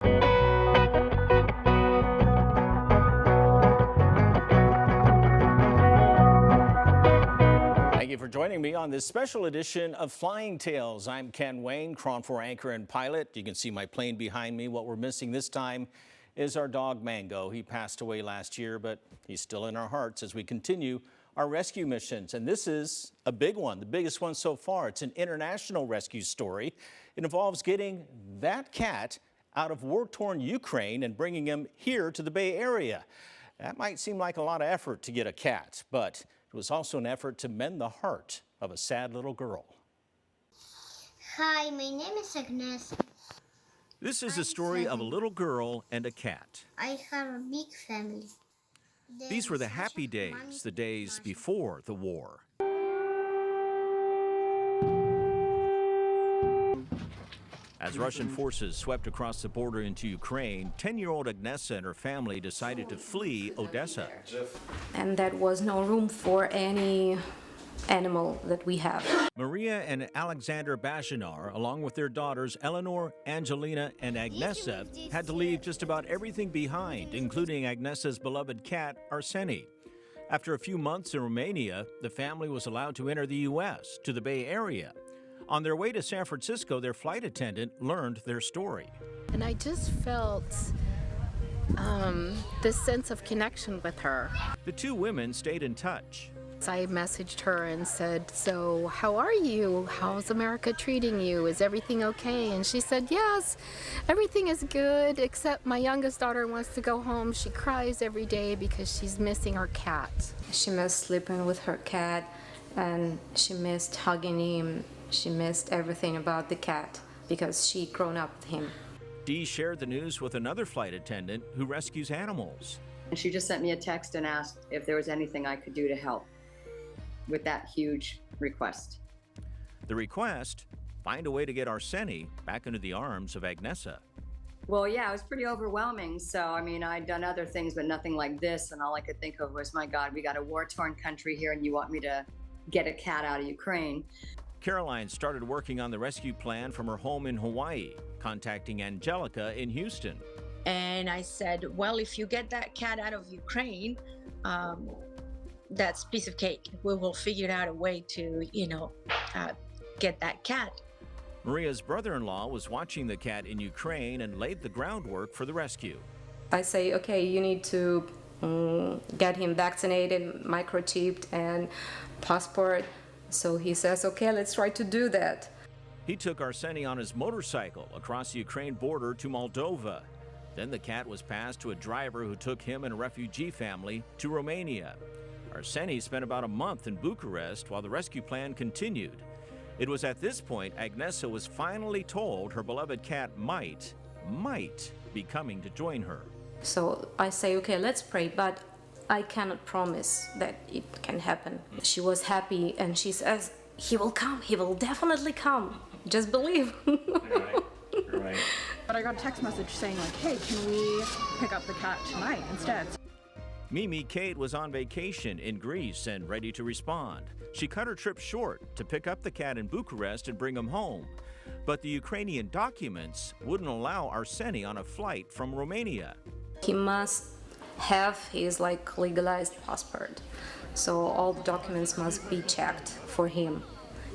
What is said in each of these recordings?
Thank you for joining me on this special edition of Flying Tales. I'm Ken Wayne, KRON 4 anchor and pilot. You can see my plane behind me. What we're missing this time is our dog Mango. He passed away last year, but he's still in our hearts as we continue our rescue missions. And this is a big one, the biggest one so far. It's an international rescue story. It involves getting that cat out of war-torn Ukraine and bringing him here to the Bay Area. That might seem like a lot of effort to get a cat, but it was also an effort to mend the heart of a sad little girl. Hi, my name is Agnes. This is a story of a little girl and a cat. I have a big family. These were the happy days, the days before the war. As Russian forces swept across the border into Ukraine, 10-year-old Agnesa and her family decided to flee Odessa. And there was no room for any animal that we have. Maria and Alexander Bashinar, along with their daughters Eleanor, Angelina, and Agnesa, had to leave just about everything behind, including Agnesa's beloved cat, Arseny. After a few months in Romania, the family was allowed to enter the U.S., to the Bay Area. On their way to San Francisco, their flight attendant learned their story. And I just felt this sense of connection with her. The two women stayed in touch. I messaged her and said, "So how are you? How's America treating you? Is everything okay?" And she said, "Yes, everything is good, except my youngest daughter wants to go home. She cries every day because she's missing her cat." She missed sleeping with her cat, and she missed hugging him. She missed everything about the cat because she'd grown up with him. Dee shared the news with another flight attendant who rescues animals. And she just sent me a text and asked if there was anything I could do to help with that huge request. The request, find a way to get Arseny back into the arms of Agnesa. Well, yeah, it was pretty overwhelming. So, I mean, I'd done other things, but nothing like this. And all I could think of was, my God, we got a war-torn country here and you want me to get a cat out of Ukraine. Caroline started working on the rescue plan from her home in Hawaii, contacting Angelica in Houston. And I said, well, if you get that cat out of Ukraine, that's a piece of cake. We will figure out a way to, get that cat. Maria's brother-in-law was watching the cat in Ukraine and laid the groundwork for the rescue. I say, okay, you need to get him vaccinated, microchipped, and passport. So he says, okay, let's try to do that. He took Arseny on his motorcycle across the Ukraine border to Moldova. Then the cat was passed to a driver who took him and a refugee family to Romania. Arseny spent about a month in Bucharest while the rescue plan continued. It was at this point Agnesa was finally told her beloved cat might be coming to join her. So I say, okay, let's pray, but I cannot promise that it can happen. She was happy and she says, he will come, he will definitely come. Just believe. Right. But I got a text message saying like, hey, can we pick up the cat tonight instead? Mimi Kate was on vacation in Greece and ready to respond. She cut her trip short to pick up the cat in Bucharest and bring him home. But the Ukrainian documents wouldn't allow Arseny on a flight from Romania. He must have his legalized passport. So all the documents must be checked for him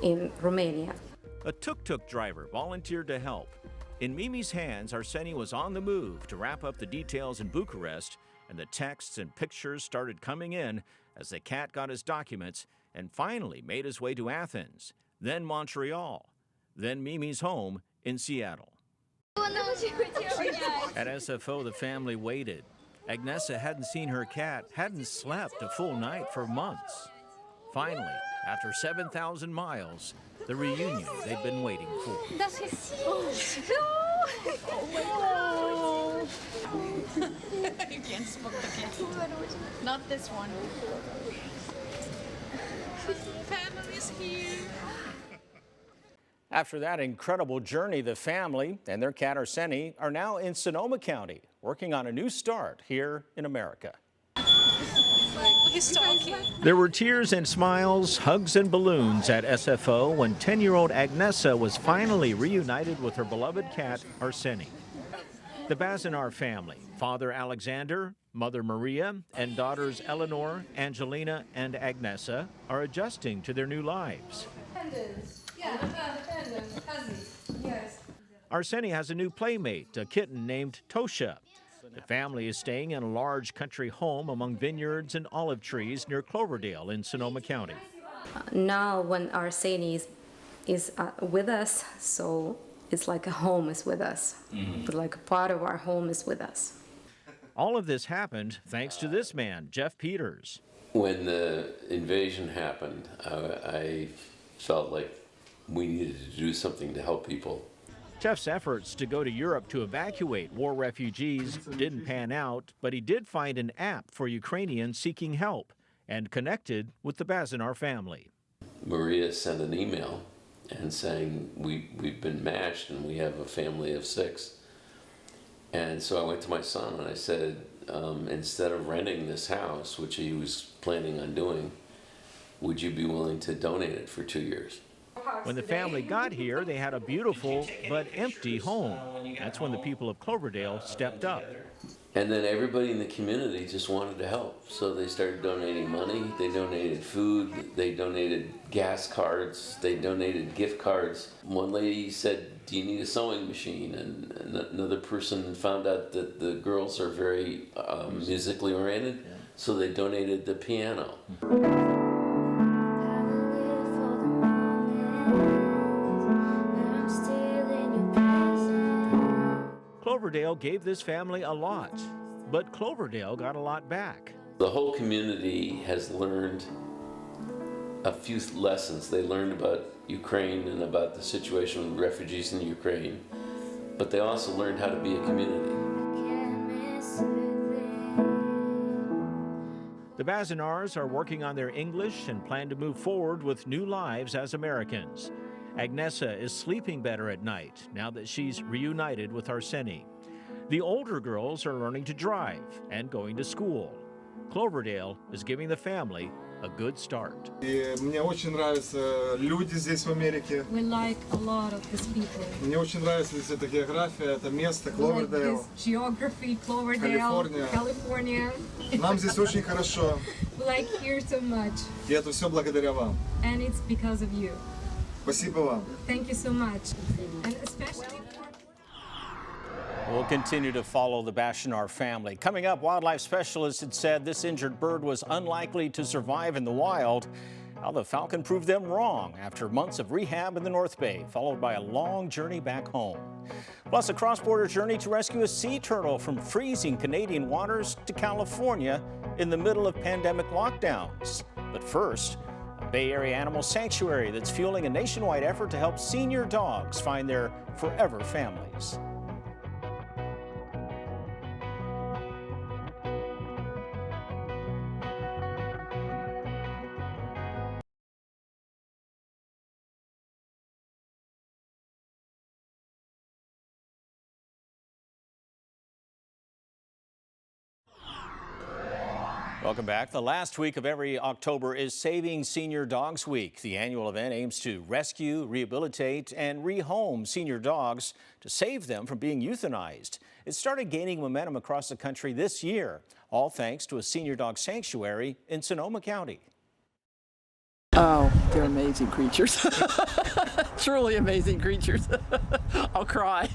in Romania. A tuk-tuk driver volunteered to help. In Mimi's hands, Arseny was on the move to wrap up the details in Bucharest, and the texts and pictures started coming in as the cat got his documents and finally made his way to Athens, then Montreal, then Mimi's home in Seattle. At SFO, the family waited. Agnesa hadn't seen her cat, hadn't slept a full night for months. Finally, after 7,000 miles, the reunion they'd been waiting for. You can't smoke the cat. Not this one. Family's here. After that incredible journey, the family and their cat Arseny are now in Sonoma County, working on a new start here in America. There were tears and smiles, hugs and balloons at SFO when 10-year-old Agnesa was finally reunited with her beloved cat Arseny. The Bazinar family, Father Alexander, Mother Maria, and daughters Eleanor, Angelina, and Agnesa, are adjusting to their new lives. Arseny has a new playmate, a kitten named Tosha. The family is staying in a large country home among vineyards and olive trees near Cloverdale in Sonoma County. Now when Arseny is with us, so it's like a home is with us. But like a part of our home is with us. All of this happened thanks to this man, Jeff Peters. When the invasion happened, I felt like we needed to do something to help people. Jeff's efforts to go to Europe to evacuate war refugees didn't pan out, but he did find an app for Ukrainians seeking help and connected with the Bazinar family. Maria sent an email and saying, we've been matched and we have a family of 6. And so I went to my son and I said, instead of renting this house, which he was planning on doing, would you be willing to donate it for 2 years? When the family got here, they had a beautiful but empty home. That's when the people of Cloverdale stepped up. And then everybody in the community just wanted to help. So they started donating money, they donated food, they donated gas cards, they donated gift cards. One lady said, do you need a sewing machine? And another person found out that the girls are very musically oriented, so they donated the piano. Cloverdale gave this family a lot, but Cloverdale got a lot back. The whole community has learned a few lessons. They learned about Ukraine and about the situation with refugees in Ukraine, but they also learned how to be a community. The Bazinars are working on their English and plan to move forward with new lives as Americans. Agnesa is sleeping better at night now that she's reunited with Arseny. The older girls are learning to drive and going to school. Cloverdale is giving the family a good start. Мне очень нравятся люди здесь в Америке. We like a lot of these people. Мне очень нравится здесь эта география, это место Кловердейл. Like this geography, Cloverdale, California. Нам здесь очень хорошо. We like here so much. И это все благодаря вам. And it's because of you. Спасибо вам. Thank you so much. And especially We'll continue to follow the Bazinar family. Coming up, wildlife specialists had said this injured bird was unlikely to survive in the wild. How the falcon proved them wrong after months of rehab in the North Bay, followed by a long journey back home. Plus, a cross-border journey to rescue a sea turtle from freezing Canadian waters to California in the middle of pandemic lockdowns. But first, a Bay Area animal sanctuary that's fueling a nationwide effort to help senior dogs find their forever families. Welcome back. The last week of every October is Saving Senior Dogs Week. The annual event aims to rescue, rehabilitate, and rehome senior dogs to save them from being euthanized. It started gaining momentum across the country this year, all thanks to a senior dog sanctuary in Sonoma County. Oh, they're amazing creatures. Truly amazing creatures. I'll cry.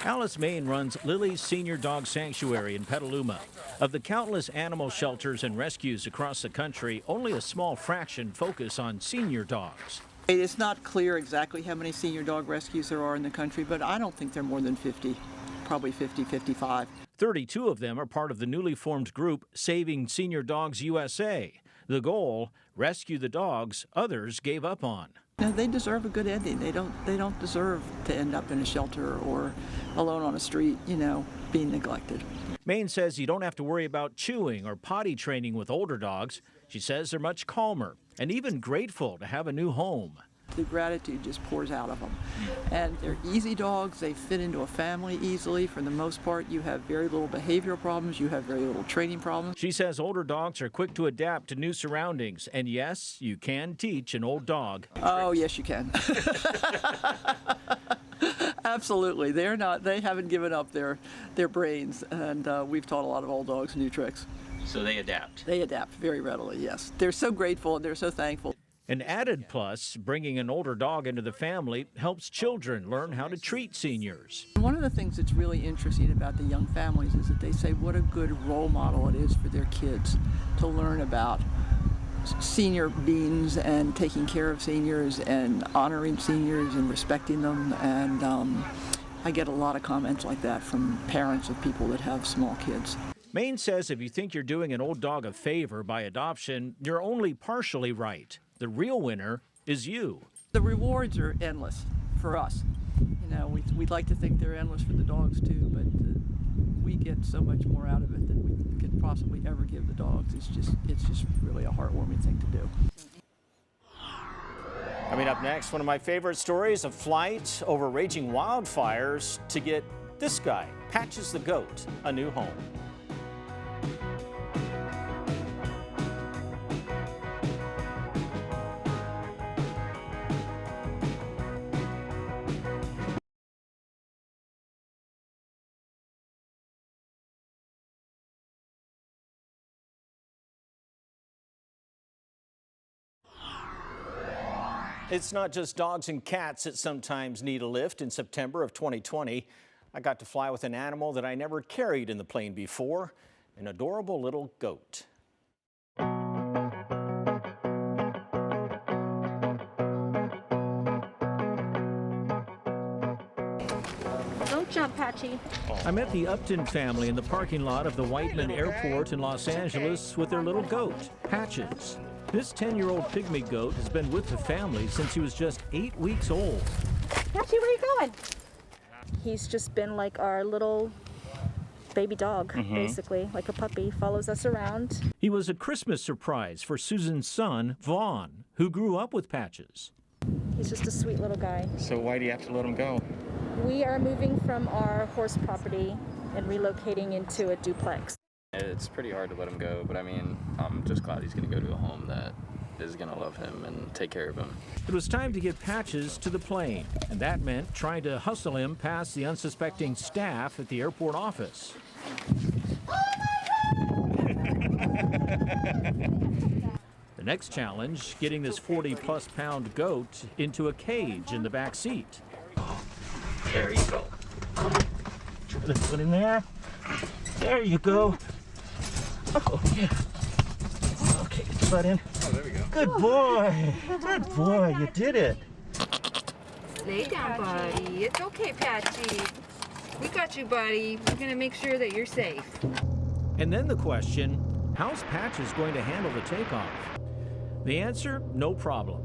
Alice Main runs Lily's Senior Dog Sanctuary in Petaluma. Of the countless animal shelters and rescues across the country, only a small fraction focus on senior dogs. It is not clear exactly how many senior dog rescues there are in the country, but I don't think there are more than 50, probably 50, 55. 32 of them are part of the newly formed group Saving Senior Dogs USA. The goal, rescue the dogs others gave up on. No, they deserve a good ending. They don't deserve to end up in a shelter or alone on a street, being neglected. Maine says you don't have to worry about chewing or potty training with older dogs. She says they're much calmer and even grateful to have a new home. The gratitude just pours out of them. And they're easy dogs. They fit into a family easily. For the most part, you have very little behavioral problems. You have very little training problems. She says older dogs are quick to adapt to new surroundings. And yes, you can teach an old dog. Oh, yes, you can. Absolutely. They haven't given up their brains, and we've taught a lot of old dogs new tricks. So they adapt. They adapt very readily, yes. They're so grateful and they're so thankful. An added plus, bringing an older dog into the family helps children learn how to treat seniors. One of the things that's really interesting about the young families is that they say what a good role model it is for their kids to learn about senior beings and taking care of seniors and honoring seniors and respecting them. And I get a lot of comments like that from parents of people that have small kids. Maine says if you think you're doing an old dog a favor by adoption, you're only partially right. The real winner is you. The rewards are endless for us. You know, we'd like to think they're endless for the dogs too, but we get so much more out of it than we could possibly ever give the dogs. It's just really a heartwarming thing to do. Coming up next, one of my favorite stories, a flight over raging wildfires to get this guy, Patches the goat, a new home. It's not just dogs and cats that sometimes need a lift. In September of 2020, I got to fly with an animal that I never carried in the plane before, an adorable little goat. Don't jump, Patchy. I met the Upton family in the parking lot of the Whiteman Airport in Los Angeles with their little goat, Patches. This 10-year-old pygmy goat has been with the family since he was just 8 weeks old. Patchy, where are you going? He's just been like our little baby dog, basically, like a puppy. Follows us around. He was a Christmas surprise for Susan's son, Vaughn, who grew up with Patches. He's just a sweet little guy. So why do you have to let him go? We are moving from our horse property and relocating into a duplex. It's pretty hard to let him go, but I mean, I'm just glad he's going to go to a home that is going to love him and take care of him. It was time to get Patches to the plane, and that meant trying to hustle him past the unsuspecting staff at the airport office. The next challenge, getting this 40-plus pound goat into a cage in the back seat. There you go. Let's put him there. There you go. Oh, yeah. Okay, get the butt in. Oh, there we go. Good boy. Good boy. You did it. Lay down, buddy. It's okay, Patchy. We got you, buddy. We're gonna make sure that you're safe. And then the question, how's Patches going to handle the takeoff? The answer, no problem.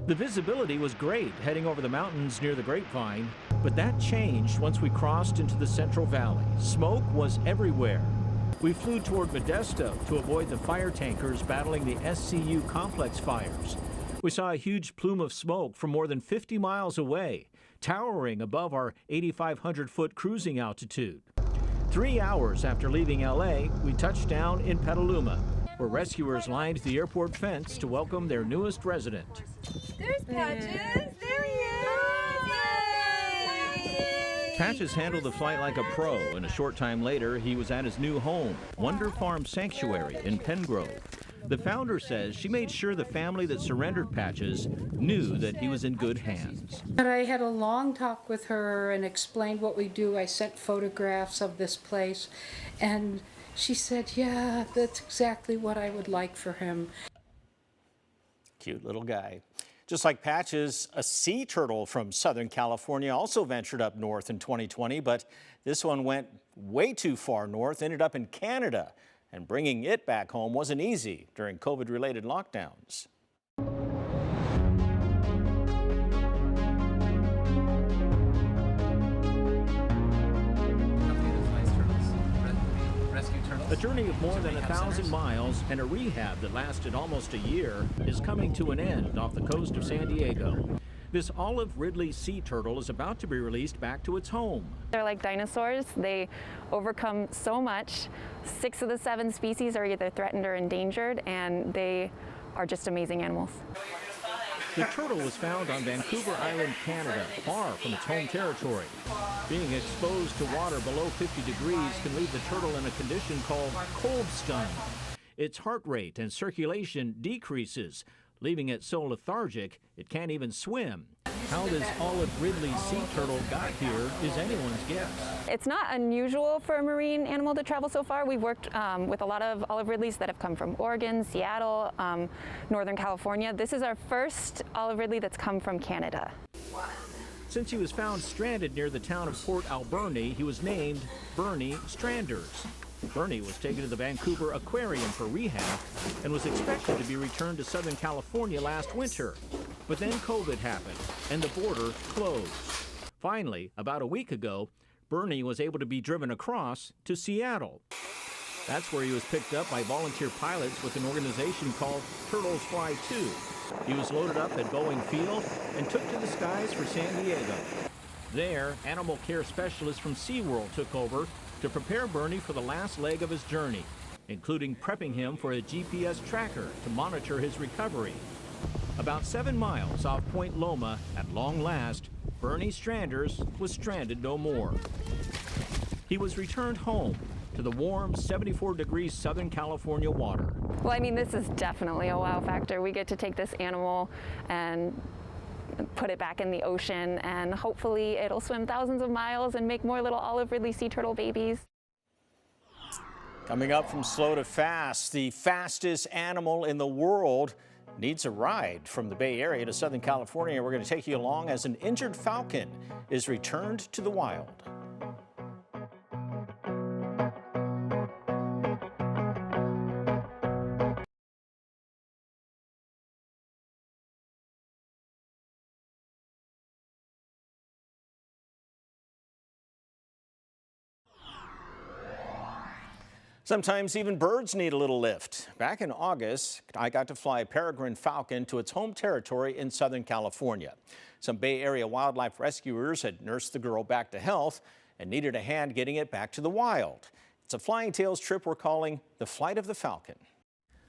The visibility was great heading over the mountains near the Grapevine, but that changed once we crossed into the Central Valley. Smoke was everywhere. We flew toward Modesto to avoid the fire tankers battling the SCU complex fires. We saw a huge plume of smoke from more than 50 miles away, towering above our 8,500-foot cruising altitude. 3 hours after leaving LA, we touched down in Petaluma, where rescuers lined the airport fence to welcome their newest resident. There's Patches. There he is. Yay! Patches handled the flight like a pro, and a short time later, he was at his new home, Wonder Farm Sanctuary in Pengrove. The founder says she made sure the family that surrendered Patches knew that he was in good hands. But I had a long talk with her and explained what we do. I sent photographs of this place, and she said, yeah, that's exactly what I would like for him. Cute little guy. Just like Patches, a sea turtle from Southern California also ventured up north in 2020, but this one went way too far north, ended up in Canada, and bringing it back home wasn't easy during COVID-related lockdowns. A journey of more than 1,000 miles and a rehab that lasted almost a year is coming to an end off the coast of San Diego. This olive Ridley sea turtle is about to be released back to its home. They're like dinosaurs. They overcome so much. 6 of the 7 species are either threatened or endangered, and they are just amazing animals. The turtle was found on Vancouver Island, Canada, far from its home territory. Being exposed to water below 50 degrees can leave the turtle in a condition called cold stun. Its heart rate and circulation decreases, leaving it so lethargic it can't even swim. How this olive ridley sea turtle got here is anyone's guess. It's not unusual for a marine animal to travel so far. We've worked with a lot of olive ridleys that have come from Oregon, Seattle, Northern California. This is our first olive ridley that's come from Canada. Since he was found stranded near the town of Port Alberni, he was named Bernie Stranders. Bernie was taken to the Vancouver Aquarium for rehab and was expected to be returned to Southern California last winter. But then COVID happened and the border closed. Finally, about a week ago, Bernie was able to be driven across to Seattle. That's where he was picked up by volunteer pilots with an organization called Turtles Fly 2. He was loaded up at Boeing Field and took to the skies for San Diego. There, animal care specialists from SeaWorld took over to prepare Bernie for the last leg of his journey, including prepping him for a GPS tracker to monitor his recovery. About 7 miles off Point Loma, at long last, Bernie Stranders was stranded no more. He was returned home to the warm 74-degree Southern California water. Well, I mean, this is definitely a wow factor. We get to take this animal and put it back in the ocean, and hopefully it'll swim thousands of miles and make more little olive ridley sea turtle babies. Coming up from slow to fast, the fastest animal in the world needs a ride. From the Bay Area to Southern California, we're going to take you along as an injured falcon is returned to the wild. Sometimes even birds need a little lift. Back in August, I got to fly a peregrine falcon to its home territory in Southern California. Some Bay Area wildlife rescuers had nursed the girl back to health and needed a hand getting it back to the wild. It's a Flying Tails trip we're calling the Flight of the Falcon.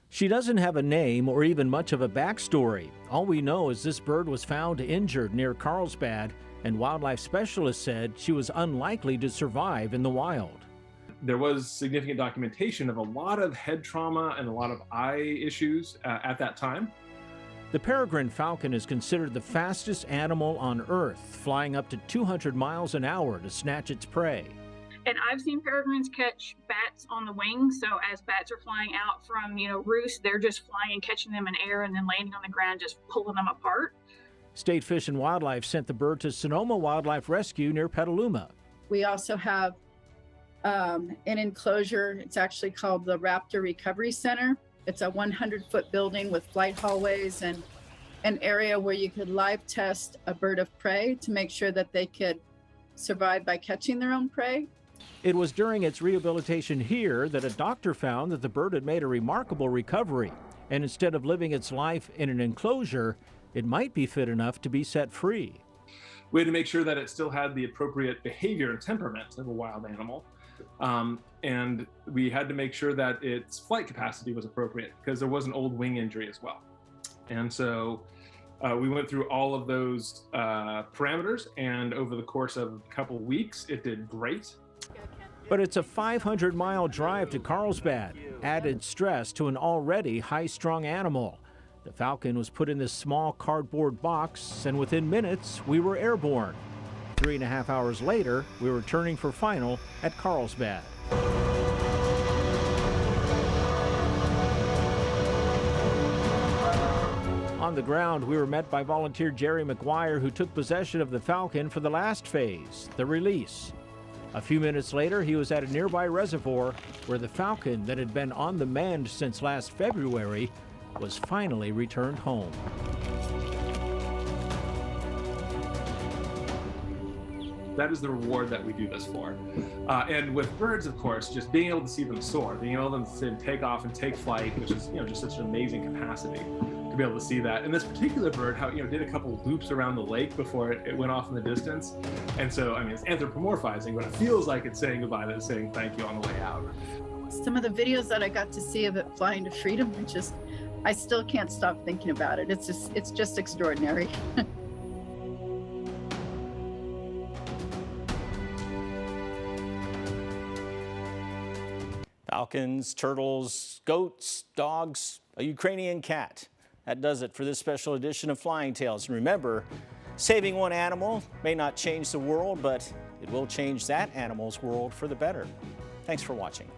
She doesn't have a name or even much of a backstory. All we know is this bird was found injured near Carlsbad, and wildlife specialists said she was unlikely to survive in the wild. There was significant documentation of a lot of head trauma and a lot of eye issues at that time. The peregrine falcon is considered the fastest animal on Earth, flying up to 200 miles an hour to snatch its prey. And I've seen peregrines catch bats on the wing. So as bats are flying out from, roost, they're just flying and catching them in air and then landing on the ground, just pulling them apart. State Fish and Wildlife sent the bird to Sonoma Wildlife Rescue near Petaluma. We also have an enclosure. It's actually called the Raptor Recovery Center. It's a 100-foot building with flight hallways and an area where you could live test a bird of prey to make sure that they could survive by catching their own prey. It was during its rehabilitation here that a doctor found that the bird had made a remarkable recovery, and instead of living its life in an enclosure, it might be fit enough to be set free. We had to make sure that it still had the appropriate behavior and temperament of a wild animal. And we had to make sure that its flight capacity was appropriate because there was an old wing injury as well. And so we went through all of those parameters, and over the course of a couple weeks, it did great. But it's a 500-mile drive to Carlsbad, added stress to an already high-strung animal. The falcon was put in this small cardboard box, and within minutes, we were airborne. 3.5 hours later, we were returning for final at Carlsbad. On the ground, we were met by volunteer Jerry McGuire, who took possession of the falcon for the last phase, the release. A few minutes later, he was at a nearby reservoir where the falcon that had been on the mend since last February was finally returned home. That is the reward that we do this for. And with birds, of course, just being able to see them soar, being able to see them take off and take flight, which is just such an amazing capacity to be able to see that. And this particular bird, how did a couple of loops around the lake before it went off in the distance. And so, it's anthropomorphizing, but it feels like it's saying goodbye, that it's saying thank you on the way out. Some of the videos that I got to see of it flying to freedom were just I still can't stop thinking about it. It's just extraordinary. Falcons, turtles, goats, dogs, a Ukrainian cat. That does it for this special edition of Flying Tales. And remember, saving one animal may not change the world, but it will change that animal's world for the better. Thanks for watching.